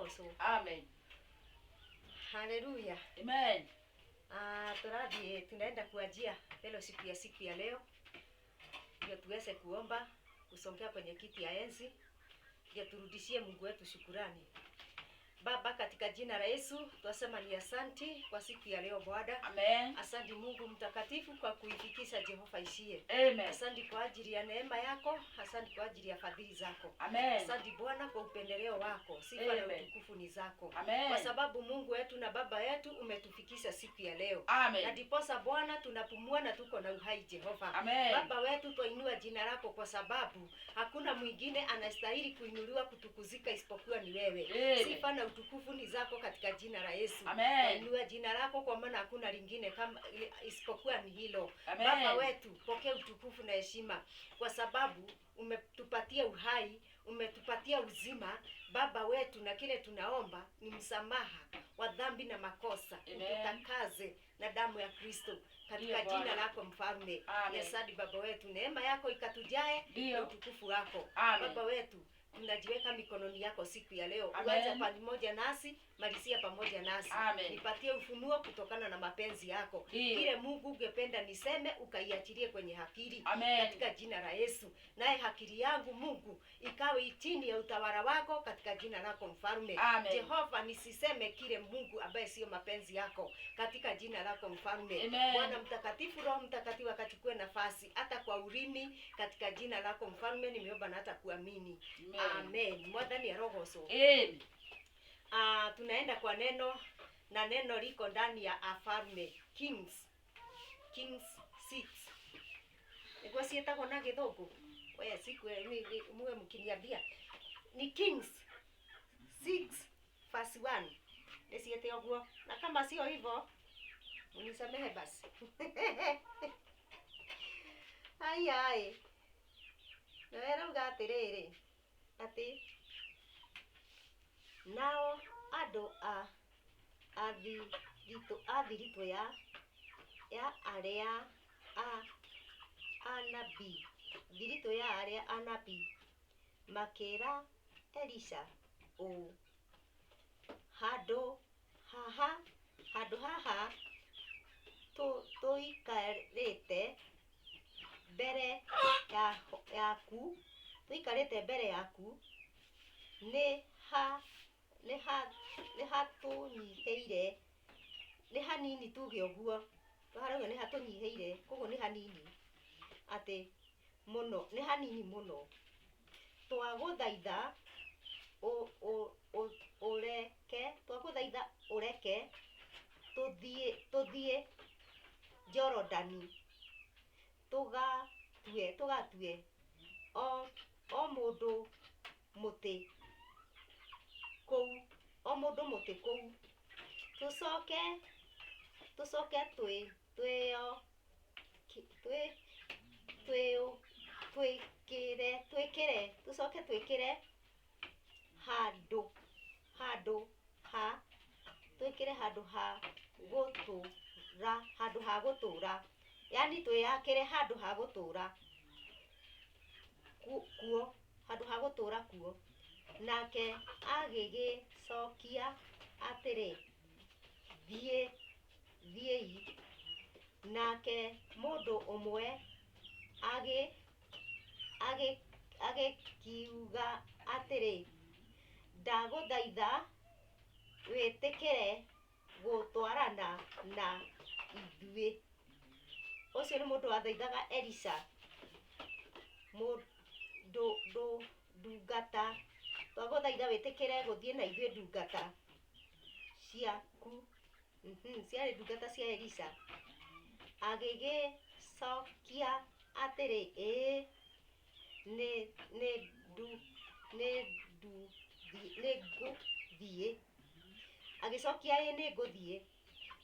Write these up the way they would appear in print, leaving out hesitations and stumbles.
Rogoso. Amen. Haleluya. Amen. Tunaenda kuanzia fellowship ya siku ya leo. Ndio tuweze kuomba, kusongea kwenye kiti ya enzi. Ndio turudishie Mungu wetu shukrani. Baba, katika jina la Yesu, tunasema ni asante kwa siku ya leo Bwana. Amen. Asante Mungu mtakatifu kwa kuifikisha Jehova ishie. Amen. Asante kwa ajili ya neema yako, asante kwa ajili ya fadhili zako. Amen. Asante Bwana kwa upendeleo wako. Sifa na utukufu ni zako. Amen. Kwa sababu Mungu wetu na Baba yetu umetufikisha siku ya leo. Amen. Na ndiposa Bwana tunapumua na tuko na uhai Jehova. Amen. Baba wetu tuinua jina lako kwa sababu hakuna mwingine anastahili kuinuliwa kutukuzika isipokuwa ni wewe. Amen. Sifa na utukufu ni zako katika jina la Yesu. Amen. Tuinua jina lako kwa maana hakuna lingine kama isipokuwa ni hilo. Amen. Baba wetu pokea utukufu na heshima kwa sababu umetupatia uhai, umetupatia uzima Baba wetu, na kile tunaomba ni msamaha wa dhambi na makosa. Ututakaze na damu ya Kristo katika jina lako Mfalme. Asante Baba wetu, neema yako ikatujae na utukufu wako. Baba wetu, tunajiweka mikononi yako siku ya leo. Uanze pamoja nasi, malizia pamoja nasi. Nipatie ufunuo kutokana na mapenzi yako. Kile Mungu ungependa niseme ukaiachilie kwenye akili katika jina la Yesu. Naye akili yangu Mungu ikawe chini ya utawala wako katika jina lako Mfalme. Jehova, nisiseme kile Mungu ambaye sio mapenzi yako katika jina lako Mfalme. Bwana mtakatifu, Roho Mtakatifu akachukue nafasi hata kwa ulimi katika jina lako Mfalme. Nimeomba na hata kuamini. Amen. Mwadhani ya Rogoso. Amen. Tunaenda kwa neno, na neno liko ndani ya Afalme Kings 6. Ego sieta kona githungu. Wewe siku muwe mkiniambia. Ni Kings 6 verse 1. Nisiete oguo. Na kama sio hivyo, unisamehe basi. Ai. Nawera ugatiriri. Ati nao ando athirito ya aria anabii, thirito ya aria anabii makera Elisha o hado haha tuikarite mbere yaku, tuikarite mbere yaku ni hatunyiheire, ni hanini tuge uguo, twarauga ni hatunyiheire, koguo ni hanini ati muno, ni hanini muno. Twaguthaitha ureke tuthie Jorodani tugatue o mundu muti kou, tucoke twikire handu ha gutura, yani twiyakire handu ha gutura kuo, handu ha gutura kuo. Nake agigicokia atiri thiei. Nake mundu umwe agikiuga atiri, ndaguthaitha witikire gutwarana na ithuĩ. Ucio ni mundu wathaithaga Elisha, ndungata, twaguthaitha witikire guthie na ithuĩ ndungata ciaku. Ciarĩ ndungata cia Elisha. Agigicokia atiri, nĩngũthiĩ. Agicokia nĩngũthiĩ.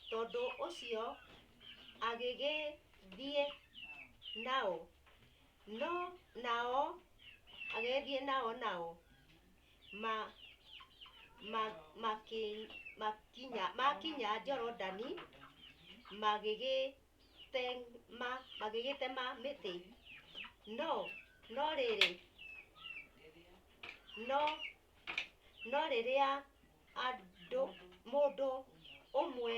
Tondu ucio agigithie nao, agithie nao makinya Jorodani, magigitema miti. No rĩrĩa mũndũ ũmwe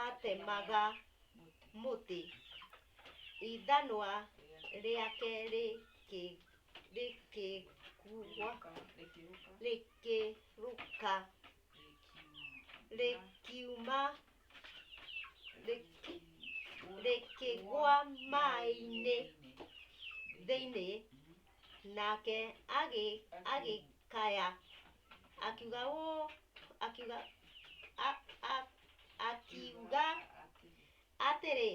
atemaga mũtĩ, ithanwa rĩake rĩkĩruka rĩkĩgwa maĩ-inĩ thĩinĩ, nake agĩkaya akiuga atĩrĩ,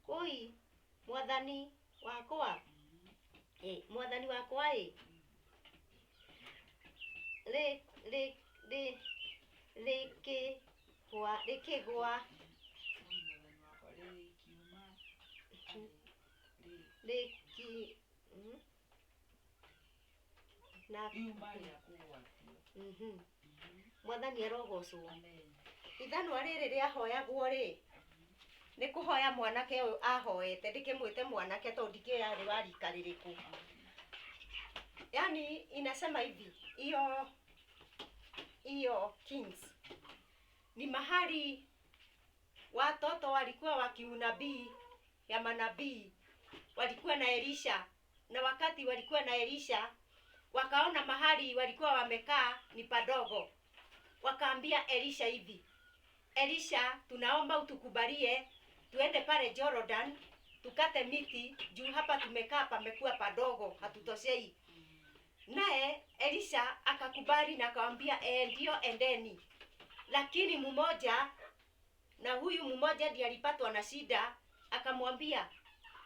woi mwathani wakwa rĩkĩgwa Mwathani arogocwo. Ithanwa rĩrĩ rĩahoyagwo rĩ, nĩ kũhoya mwanake ũyũ ahoete, ndikĩmwĩte mwanake tondũ ndikĩũĩ arĩ wa rika rĩrĩkũ. Yani inasema hivi, hiyo Kings ni mahali watoto walikuwa wakiunabii ya manabii, walikuwa na Elisha, na wakati walikuwa na Elisha wakaona mahali walikuwa wamekaa ni padogo. Wakaambia Elisha hivi, Elisha, tunaomba utukubalie tuende pale Jordan tukate miti, juu hapa tumekaa pamekuwa padogo, hatutoshei. Naye Elisha akakubali na akamwambia ndio, endeni. Lakini mmoja, na huyu mmoja ndiye alipatwa na shida, akamwambia,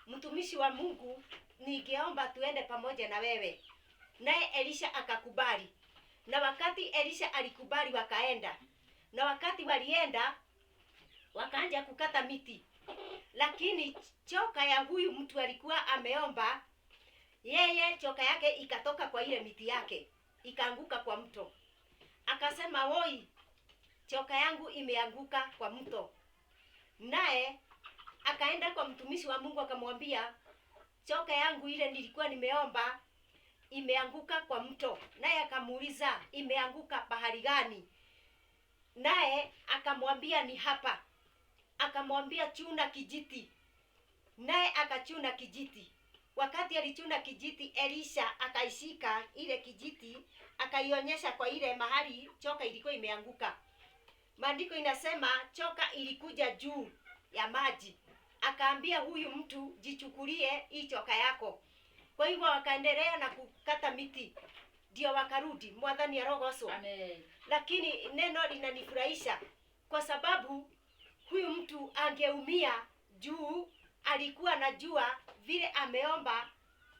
mtumishi wa Mungu, ningeomba tuende pamoja na wewe. Naye Elisha akakubali. Na wakati Elisha alikubali wakaenda. Na wakati walienda wakaanza kukata miti. Lakini choka ya huyu mtu alikuwa ameomba, yeye choka yake ikatoka kwa ile miti yake, ikaanguka kwa mto. Akasema, woi, choka yangu imeanguka kwa mto. Naye akaenda kwa mtumishi wa Mungu akamwambia, choka yangu ile nilikuwa nimeomba imeanguka kwa mto. Naye akamuuliza, imeanguka pahali gani? Naye akamwambia, ni hapa. Akamwambia, chuna kijiti. Naye akachuna kijiti. Wakati alichuna kijiti, Elisha akaishika ile kijiti, akaionyesha kwa ile mahali choka ilikuwa imeanguka. Maandiko inasema choka ilikuja juu ya maji. Akaambia huyu mtu, jichukulie hii choka yako. Kwa hivyo wakaendelea na kukata miti, ndio wakarudi. Mwathani arogocwo. Amen. Lakini neno linanifurahisha kwa sababu huyu mtu angeumia juu alikuwa anajua vile ameomba,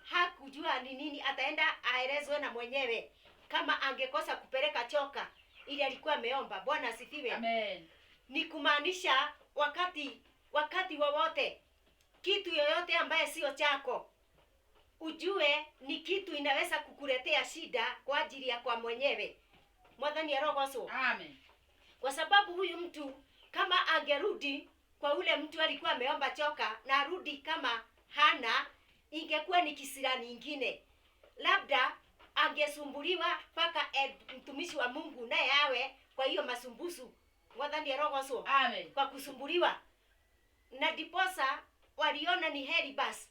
hakujua ni nini ataenda aelezwe na mwenyewe kama angekosa kupeleka choka ili alikuwa ameomba. Bwana asifiwe. Amen. Ni kumaanisha wakati wowote kitu yoyote ambaye sio chako, ujue ni kitu inaweza kukuletea shida kwa ajili ya kwa mwenyewe. Mwathani arogocwo. Amen. Kwa sababu huyu mtu kama angerudi kwa ule mtu alikuwa ameomba choka na arudi kama hana, ingekuwa ni kisirani nyingine. Labda angesumbuliwa mpaka mtumishi wa Mungu naye awe kwa hiyo masumbusu. Mwathani arogocwo. Amen. Kwa kusumbuliwa. Na diposa waliona ni heri basi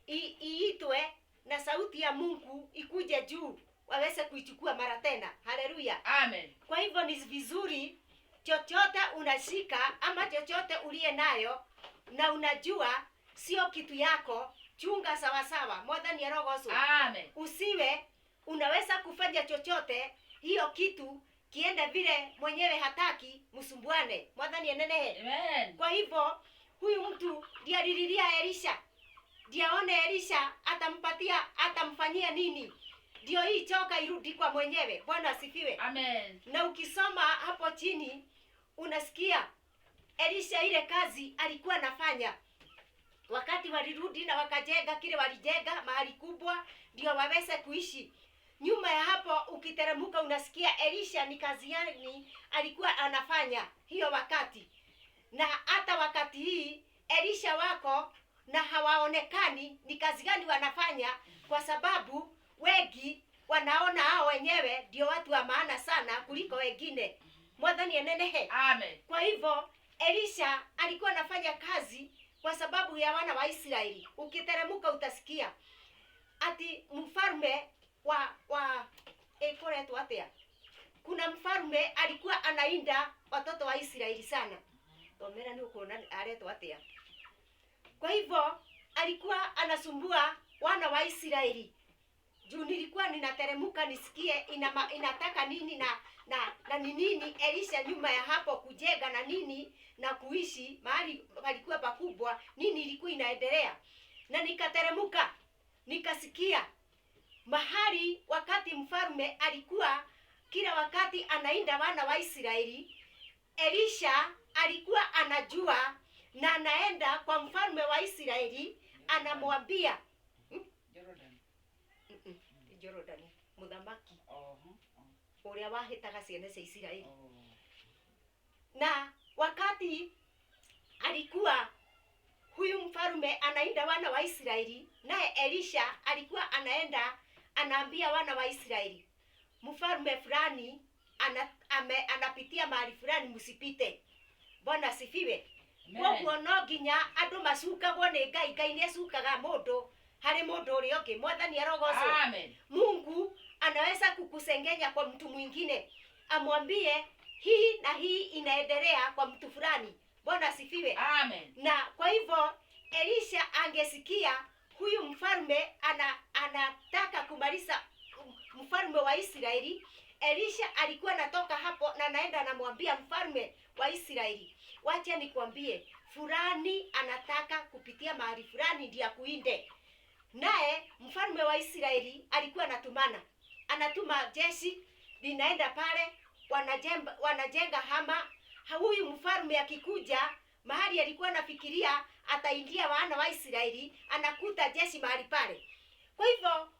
iitwe na sauti ya Mungu ikuje juu waweze kuichukua mara tena. Haleluya. Amen. Kwa hivyo ni vizuri chochote unashika ama chochote uliye nayo na unajua sio kitu yako, chunga sawa sawa. Mwathani arogocwo. Amen. Usiwe unaweza kufanya chochote hiyo kitu kiende vile mwenyewe hataki, msumbuane. Mwathani anenehe. Amen. Kwa hivyo huyu mtu ndiye alililia Elisha, ndiye aone Elisha atamfanyia nini, ndio hii choka irudi kwa mwenyewe. Bwana asifiwe. Amen. Na ukisoma hapo chini unasikia Elisha ile kazi alikuwa anafanya. Wakati walirudi na wakajenga kile walijenga mahali kubwa ndio waweze kuishi. Nyuma ya hapo ukiteremuka unasikia Elisha ni kazi gani alikuwa anafanya hiyo wakati. Na hata wakati hii Elisha wako na hawaonekani ni kazi gani wanafanya, kwa sababu wengi wanaona hao wenyewe ndio watu wa maana sana kuliko wengine. Mwathani anenehe. Amen. Kwa hivyo Elisha alikuwa anafanya kazi kwa sababu ya wana wa Israeli. Ukiteremuka utasikia ati mfalme wa ekoretu atia. Kuna mfalme alikuwa anainda watoto wa Israeli sana. Tomera ni ukoona aletwa atia. Kwa hivyo alikuwa anasumbua wana wa Israeli. Juu nilikuwa ninateremuka nisikie inataka nini na nini Elisha nyuma ya hapo kujenga na nini na kuishi mahali palikuwa pakubwa, nini ilikuwa inaendelea. Na nikateremuka nikasikia mahali wakati mfalme alikuwa kila wakati anainda wana wa Israeli, Elisha alikuwa anajua na anaenda kwa mfalme wa Israeli anamwambia Jordan muthamaki uria wahitaga ciana cia Israeli. Na wakati alikuwa huyu mfalme anainda wana wa Israeli, naye Elisha alikuwa anaenda anaambia wana wa Israeli, mfalme fulani anapitia mahali fulani, msipite. Bwana sifiwe. Kwa no nginya andu macukagwo ni Ngai. Ngai ni acukaga mundu hari mundu uri ungi. Mwathani arogocwo. Amen. Mungu anaweza kukusengenya kwa mtu mwingine, amwambie hii na hii inaendelea kwa mtu fulani. Bwana sifiwe. Amen. Na kwa hivyo Elisha angesikia huyu mfalme anataka kumaliza mfalme wa Israeli. Elisha alikuwa natoka hapo na naenda anamwambia mfalme wa Israeli, wacha nikwambie fulani anataka kupitia mahali fulani ndio akuinde. Naye mfalme wa Israeli alikuwa anatuma jeshi linaenda pale, wanajenga hama. Huyu mfalme akikuja mahali alikuwa anafikiria ataingia wana wa Israeli, anakuta jeshi mahali pale. Kwa hivyo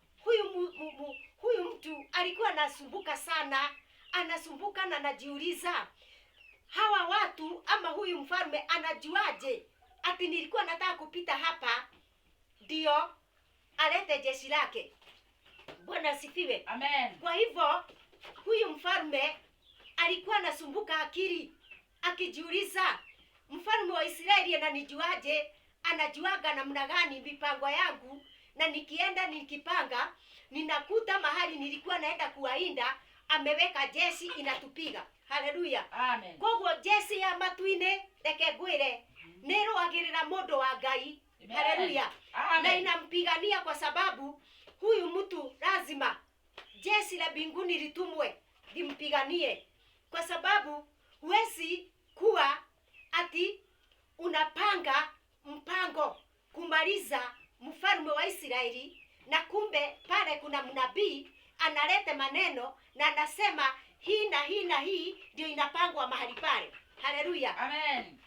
huyu mtu alikuwa anasumbuka sana, anasumbuka na anajiuliza, hawa watu ama huyu mfalme anajuaje ati nilikuwa nataka kupita hapa ndio alete jeshi lake? Bwana asifiwe. Amen. Kwa hivyo huyu mfalme alikuwa anasumbuka akili, akijiuliza, mfalme wa Israeli ananijuaje? Anajuaga namna gani mipango yangu? Na nikienda nikipanga, ninakuta mahali nilikuwa naenda kuwainda ameweka jeshi inatupiga. Haleluya. Amen. Koguo jeshi ya matuine reke ngwire nirwagirira mundu wa Ngai. Haleluya. Na inampigania kwa sababu huyu mtu lazima jeshi la mbinguni litumwe limpiganie, kwa sababu huwezi kuwa ati unapanga mpango kumaliza mfalme wa Israeli na kumbe pale kuna mnabii analete maneno na anasema hii na hii na hii ndio inapangwa mahali pale. Haleluya. Amen.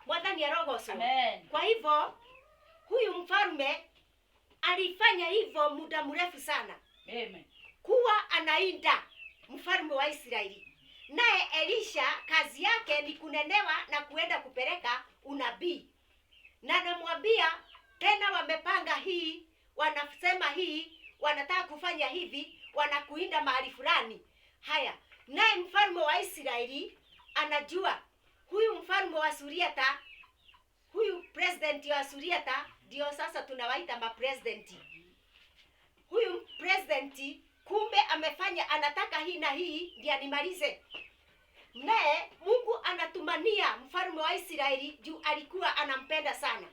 Mwathani arogocwo. Amen. Kwa hivyo huyu mfalme alifanya hivyo muda mrefu sana. Amen. Kuwa anainda mfalme wa Israeli. Naye Elisha kazi yake ni kunenewa na kuenda kupeleka unabii. Na namwambia tena wamepanga hii, wanasema hii, wanataka kufanya hivi, wanakuinda mahali fulani. Haya, naye mfalme wa Israeli anajua huyu mfalme wa Suriata, huyu president wa Suriata ndio sasa tunawaita mapresidenti. Huyu presidenti kumbe amefanya, anataka hii na hii ndio animalize. Naye Mungu anatumania mfalme wa Israeli juu alikuwa anampenda sana.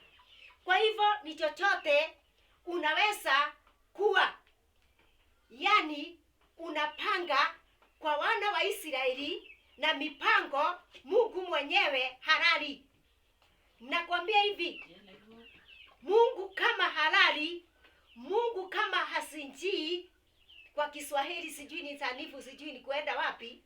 Kwa hivyo ni chochote unaweza kuwa, yani unapanga kwa wana wa Israeli na mipango Mungu mwenyewe halali. Nakwambia hivi, Mungu kama halali, Mungu kama hasinjii, kwa Kiswahili sijui ni sanifu, sijui ni kuenda wapi.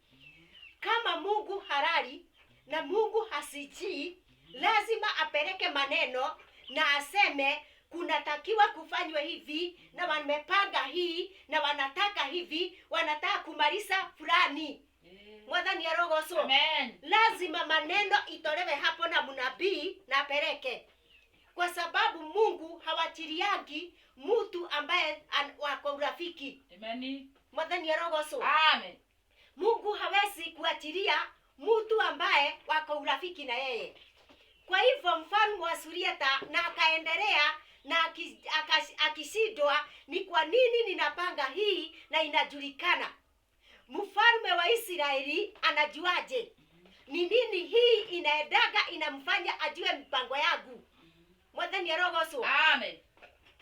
Kama Mungu halali na Mungu hasijii, lazima apeleke maneno na aseme kunatakiwa kufanywe hivi na wamepanga hii na wanataka hivi, wanataka kumaliza fulani. Mwathani arogocwo. Amen. Lazima maneno itolewe hapo na mnabii na apeleke. kwa sababu Mungu hawachiliagi mtu ambaye wako urafiki. Amen. Mwathani arogoso. Amen. Mungu hawezi kuachilia mtu ambaye wako urafiki na yeye. Kwa hivyo mfalme wa Suriata na akaendelea na akishindwa, ni kwa nini ninapanga hii na inajulikana. Mfalme wa Israeli anajuaje? Ni nini hii inaendaga inamfanya ajue mpango yangu? Mwathani arogoso. Amen.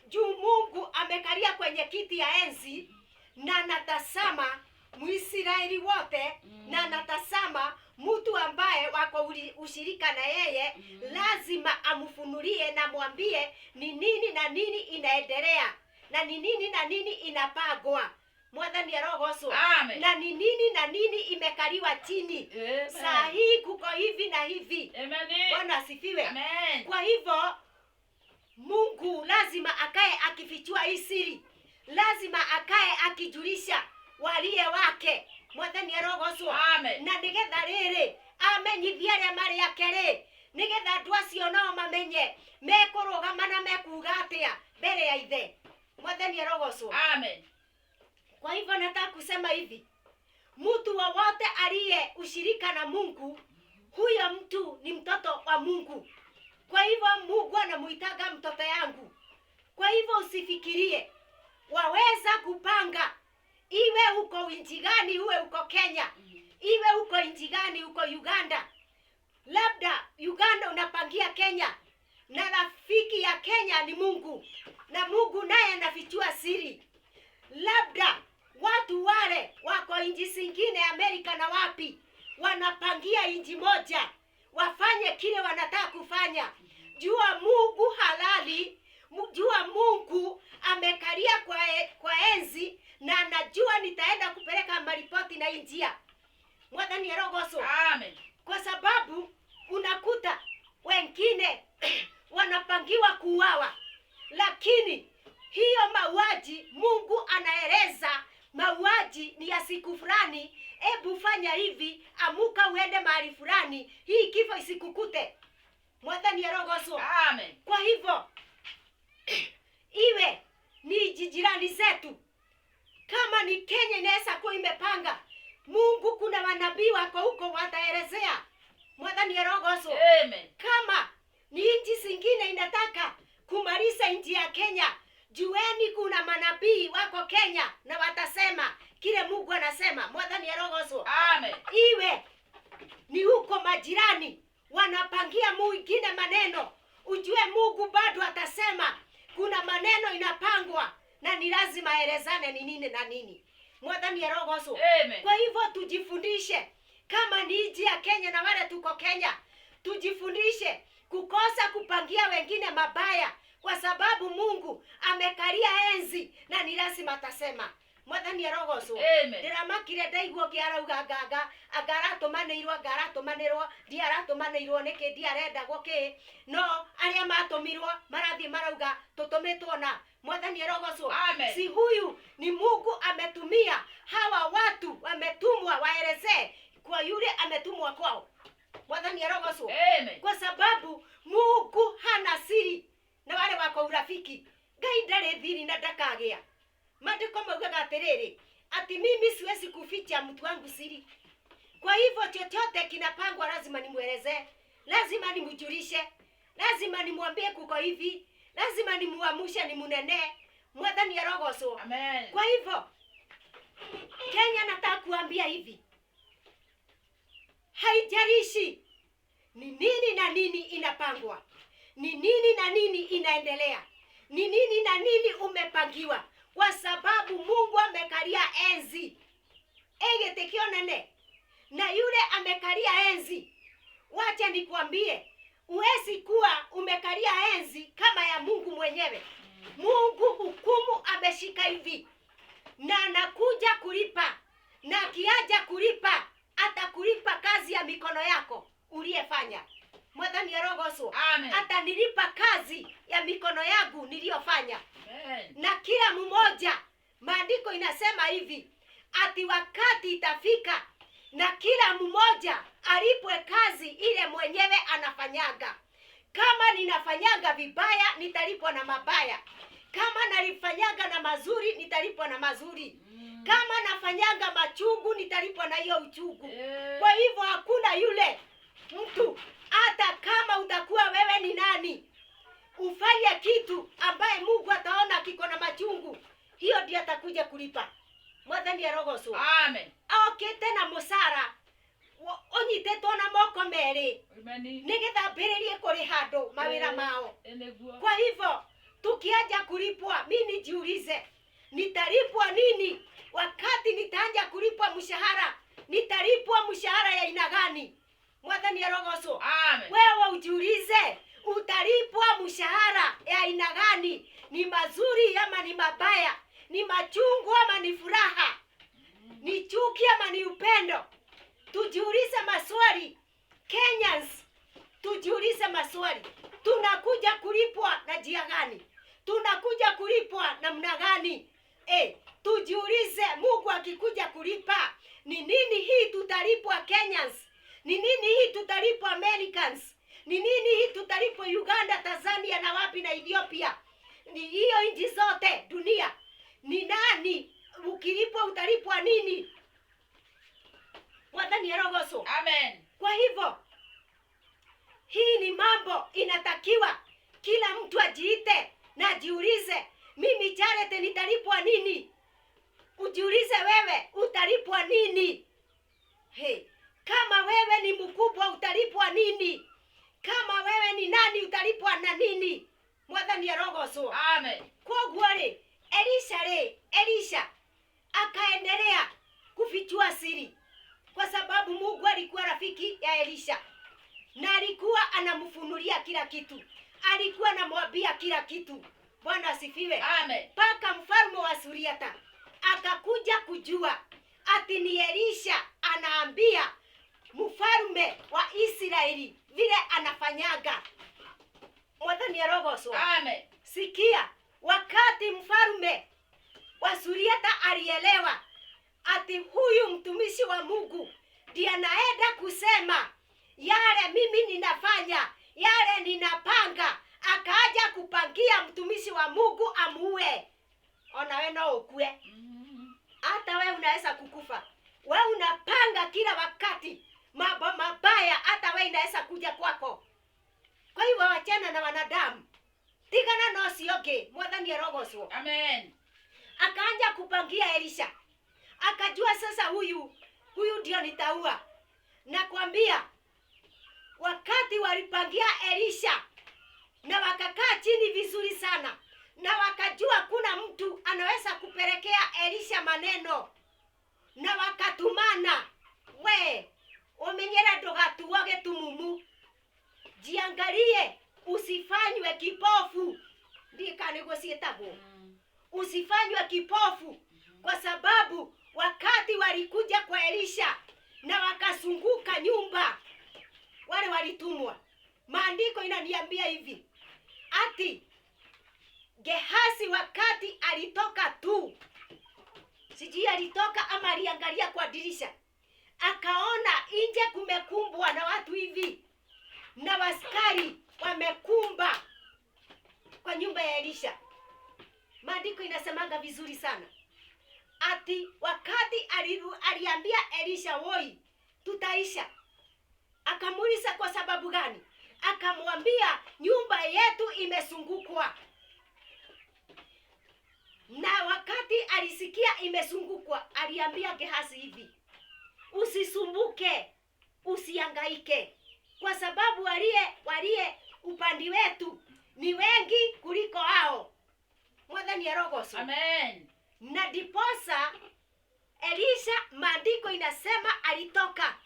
Juu Mungu amekalia kwenye kiti ya enzi na anatazama Mwisraeli wote na anatazama mtu ambaye wako ushirika na yeye. Lazima amfunulie na mwambie ni nini na nini inaendelea na ni nini na nini inapagwa. Mwathani arogoso. Amen. Na ni nini na nini imekaliwa chini. Amen. Saa hii kuko hivi na hivi. Amen. Bwana asifiwe. Amen. Kwa hivyo Mungu lazima akae akifichua hii siri. Lazima akae akijulisha walie wake. Mwathani arogoso. Amen. Na nigetha riri amenyithia aria mari akere, nigetha andu acio nao mamenye mekurugama na mekuga atia mbere ya ithe. Mwathani arogoso. Amen. Kwa hivyo nataka kusema hivi, mtu wowote aliye ushirika na Mungu, huyo mtu ni mtoto wa Mungu. Kwa hivyo Mungu anamuitaga mtoto yangu. Kwa hivyo usifikirie waweza kupanga, iwe uko nchi gani, uwe uko Kenya, iwe uko nchi gani, uko Uganda. Labda Uganda unapangia Kenya, na rafiki ya Kenya ni Mungu, na Mungu naye anafichua siri. Labda watu wale wako nchi zingine, Amerika na wapi, wanapangia nchi moja wafanye kile wanataka kufanya. Jua Mungu halali, jua Mungu amekalia kwa enzi, na anajua nitaenda kupeleka maripoti na njia. Mwathani arogoso. Amen. Kwa sababu unakuta wengine wanapangiwa kuuawa, lakini hiyo mauaji Mungu anaeleza mauaji ni ya siku fulani. Ebu fanya hivi, amuka uende mahali fulani, hii kifo isikukute. Mwathani arogoso. Amen. Kwa hivyo iwe ni jirani zetu, kama ni Kenya inaweza kuwa imepanga, Mungu kuna manabii wako huko wataelezea. Mwathani arogoso. Amen. Kama ni nchi zingine inataka kumaliza nchi ya Kenya, jueni kuna manabii wako Kenya na watasema kile Mungu anasema. Mwathani arogoso. Amen. Iwe ni huko majirani wanapangia mwingine maneno, ujue Mungu bado atasema kuna maneno inapangwa na ni lazima elezane ni nini na nini. Mwathani arogoso. Amen. Kwa hivyo tujifundishe, kama ni nchi ya Kenya na wale tuko Kenya, tujifundishe kukosa kupangia wengine mabaya, kwa sababu Mungu amekalia enzi na ni lazima atasema. Mwathani arogoso. Amen. Ndiramakire ndaigua kiarauga nganga agaratumanirwo ndiaratumanirwo niki ndiarenda goki, no aria matumirwo marathi marauga tutumitwo na. Mwathani arogoso. Amen. Si huyu ni Mungu ametumia hawa watu, wametumwa waelezee kwa yule ametumwa kwao. Mwathani arogoso. Amen. Kwa sababu Mungu hana siri na wale wako urafiki. Ngai ndari thiri na ndakagea. Maandiko maugaga atiriri, ati mimi siwezi kuficha mtu wangu siri. Kwa hivyo chochote kinapangwa lazima nimweleze, lazima nimjulishe, lazima nimwambie kuko hivi, lazima nimuamushe, nimunene. Mwathani arogoso. Amen. Kwa hivyo Kenya nataka kuambia hivi, haijalishi ni nini na nini inapangwa, ni nini na nini inaendelea, ni nini na nini umepangiwa, kwa sababu Mungu amekalia enzi egetekio nene, na yule amekalia enzi, wacha nikwambie, uwezi kuwa umekalia enzi kama ya Mungu mwenyewe. Mungu hukumu ameshika hivi, na anakuja kulipa, na akiaja kulipa atakulipa kazi ya mikono yako uliyefanya. Mwathani arogoso. Amen. Atanilipa kazi ya mikono yangu niliyofanya. Amen. Na kila mmoja, maandiko inasema hivi, ati wakati itafika na kila mmoja alipwe kazi ile mwenyewe anafanyaga. Kama ninafanyanga vibaya nitalipwa na mabaya. Kama nalifanyanga na mazuri nitalipwa na mazuri. Kama nafanyanga machungu nitalipwa na hiyo uchungu. Kwa hivyo hakuna yule mtu, hata kama utakuwa wewe ni nani, ufanye kitu ambaye Mungu ataona kiko na machungu, hiyo ndiyo atakuja kulipa. Mwathani arogoso. Amen. Okete na musara onyitetwo na moko meri nigetha mbĩrĩrie kũrĩ handũ mawĩra mao. Kwa hivyo tukianja kulipwa, mimi nijiulize nitalipwa nini? Wakati nitaanja kulipwa mshahara, nitalipwa mshahara ya aina gani? Mwathani arogoso. Amen. Wewe ujiulize utalipwa mshahara ya aina gani? Ni mazuri ama ni mabaya? Ni machungu ama ni furaha? Ni chuki ama ni upendo? Tujiulize maswali. Kenyans, tujiulize maswali. Tunakuja kulipwa na njia gani? Tunakuja kulipwa namna gani? Tujiulize, Mungu akikuja kulipa, ni nini hii tutalipwa Kenyans? Ni nini hii tutalipwa Americans? Ni nini hii tutalipwa Uganda, Tanzania na wapi na Ethiopia? Ni hiyo nchi zote dunia. Ni nani ukilipwa utalipwa nini? Mwathani arogoso. Amen. Kwa hivyo hii ni mambo inatakiwa kila mtu ajiite na jiulize, mimi Charity nitalipwa nini? Ujiulize wewe utalipwa nini? Kama wewe ni mkubwa utalipwa nini? Kama wewe ni nani utalipwa na nini? Mwathani arogoso. Amen. Kwa ri Elisha akaendelea kufichua siri, kwa sababu Mungu alikuwa rafiki ya Elisha na alikuwa anamfunulia kila kitu, alikuwa anamwambia kila kitu. Bwana asifiwe. Amen. Paka mfalme wa Suriata akakuja kujua ati ni Elisha anaambia mfalme wa Israeli vile anafanyaga. Mwathani arogoso. Amen. Sikia, wakati mfalme wa Suriata alielewa ati huyu mtumishi wa Mungu ndiye anaenda kusema yale mimi ninafanya, yale ninapanga, akaja kupangia mtumishi wa Mungu amuue. Ona wewe no ukue. Hata wewe unaweza kukufa. Wewe unapanga kila wakati mambo mabaya, hata wewe inaweza kuja kwako. Kwa hivyo wachana na wanadamu. Tigana no sioge. Mwathani arogoso. Amen. Akaanja kupangia Elisha. Akajua sasa huyu ndio nitaua. Nakwambia wakati walipangia Elisha na wakakaa chini vizuri sana na wakajua kuna mtu anaweza kupelekea Elisha maneno, na wakatumana, we umenyera ndugatuoge tumumu, jiangalie usifanywe kipofu. Ndika niguo cietagwo usifanywe kipofu, kwa sababu wakati walikuja kwa Elisha na wakasunguka nyumba, wale walitumwa, maandiko inaniambia hivi ati Gehazi wakati alitoka tu, sijui alitoka ama aliangalia kwa dirisha, akaona nje kumekumbwa na watu hivi na waskari wamekumba kwa nyumba ya Elisha. Maandiko inasemanga vizuri sana ati wakati aliambia Elisha, woi tutaisha. Akamuuliza kwa sababu gani? Akamwambia nyumba yetu imesungukwa. Na wakati alisikia imesungukwa, aliambia Gehazi hivi, usisumbuke, usihangaike, kwa sababu walie upande wetu ni wengi kuliko hao. Mwathani arogoso. Amen. Na diposa Elisha, maandiko inasema alitoka,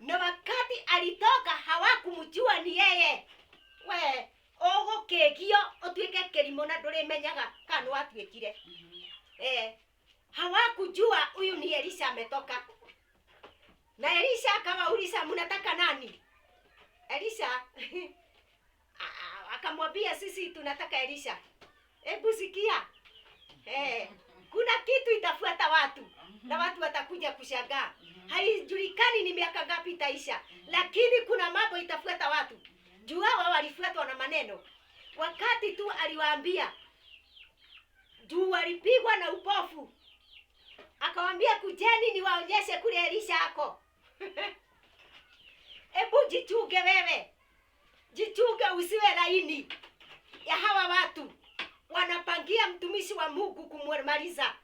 na wakati alitoka hawakumjua ni yeye. We ogo kegio otuike kerimo na ndore menyaga kana watuikire. Hawakujua huyu ni Elisha ametoka. Na Elisha akawauliza, mnataka nani? Elisha akamwambia, sisi tunataka Elisha. Hebu sikia. Kuna kitu itafuata watu na watu watakuja kushangaa. Haijulikani ni miaka ngapi itaisha, lakini kuna mambo itafuata watu. Juu hawa walifuatwa na maneno. Wakati tu aliwaambia, juu walipigwa na upofu, akawaambia kujeni niwaonyeshe kule Elisha ako. Ebu jichunge wewe. Jichunge usiwe laini ya hawa watu. Wanapangia mtumishi wa Mungu kumaliza.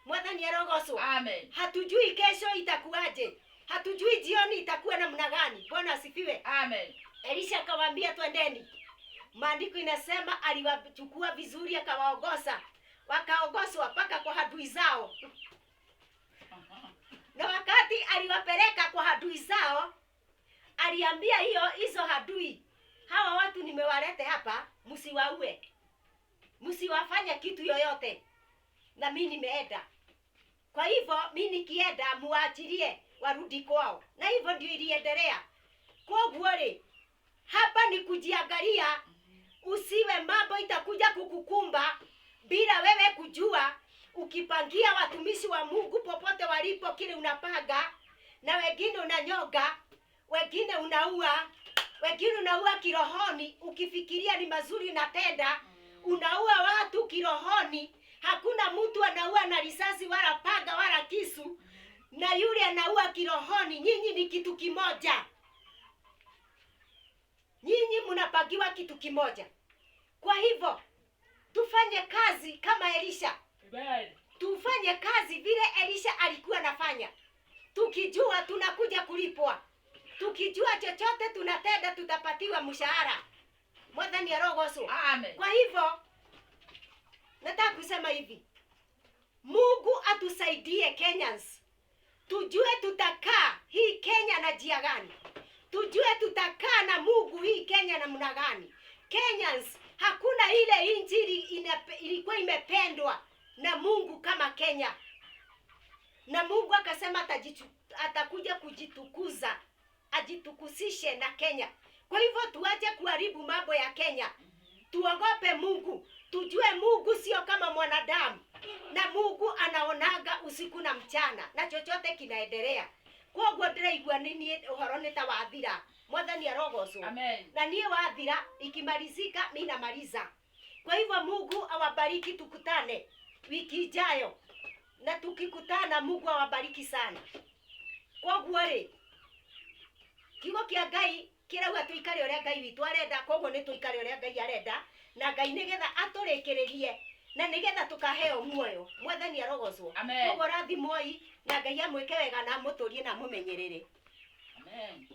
Mwathani arogocwo. Amen. Hatujui kesho itakuwaje. Hatujui jioni itakuwa namna gani. Bwana asifiwe. Amen. Elisha akawaambia twendeni. Maandiko inasema aliwachukua vizuri akawaongoza. Wakaongozwa mpaka kwa adui zao. Na wakati aliwapeleka kwa adui zao, aliambia hizo adui, hawa watu nimewalete hapa, msiwaue. Msiwafanye kitu yoyote. Na mimi nimeenda. Kwa hivyo mimi nikienda muachilie warudi kwao. Na hivyo ndio iliendelea. Kwa gwore hapa ni kujiangalia, usiwe mambo itakuja kukukumba bila wewe kujua. Ukipangia watumishi wa Mungu popote walipo kile unapanga, na wengine unanyoga, wengine unaua, wengine unaua kirohoni, ukifikiria ni mazuri unatenda, unaua watu kirohoni. Hakuna mtu anaua na risasi wala panga wala kisu, na yule anaua kirohoni. Nyinyi ni kitu kimoja. Nyinyi mnapagiwa kitu kimoja. Kwa hivyo tufanye kazi kama Elisha. Amen. Tufanye kazi vile Elisha alikuwa anafanya. Tukijua tunakuja kulipwa. Tukijua chochote tunatenda tutapatiwa mshahara. Mwathani arogocwo. Amen. Kwa hivyo nataka kusema hivi. Mungu atusaidie Kenyans. Tujue tutakaa hii Kenya na njia gani. Tujue tutakaa na Mungu hii Kenya namna gani. Kenyans, hakuna ile injili ilikuwa imependwa na Mungu kama Kenya. Na Mungu akasema atakuja kujitukuza, ajitukusishe na Kenya. Kwa hivyo tuache kuharibu mambo ya Kenya. Tuogope Mungu. Tujue Mungu sio kama mwanadamu. Na Mungu anaonaga usiku na mchana, na chochote kinaendelea. Kwa hivyo ndiraigua nini uhoro nitawathira. Mwathani arogocwo. Amen. Na niye wathira ikimalizika mimi namaliza. Kwa hivyo Mungu awabariki, tukutane wiki ijayo. Na tukikutana Mungu awabariki sana. Kwa hivyo kiugo kia Ngai kirauga tuikare uria Ngai witu arenda, koguo ni tuikare uria Ngai arenda, na Ngai nigetha aturikirerie na nigetha tukaheo muoyo. Mwathani arogocwo. Amen. Koguo rathimoi na Ngai amwike wega na muturie na mumenyerere. Amen.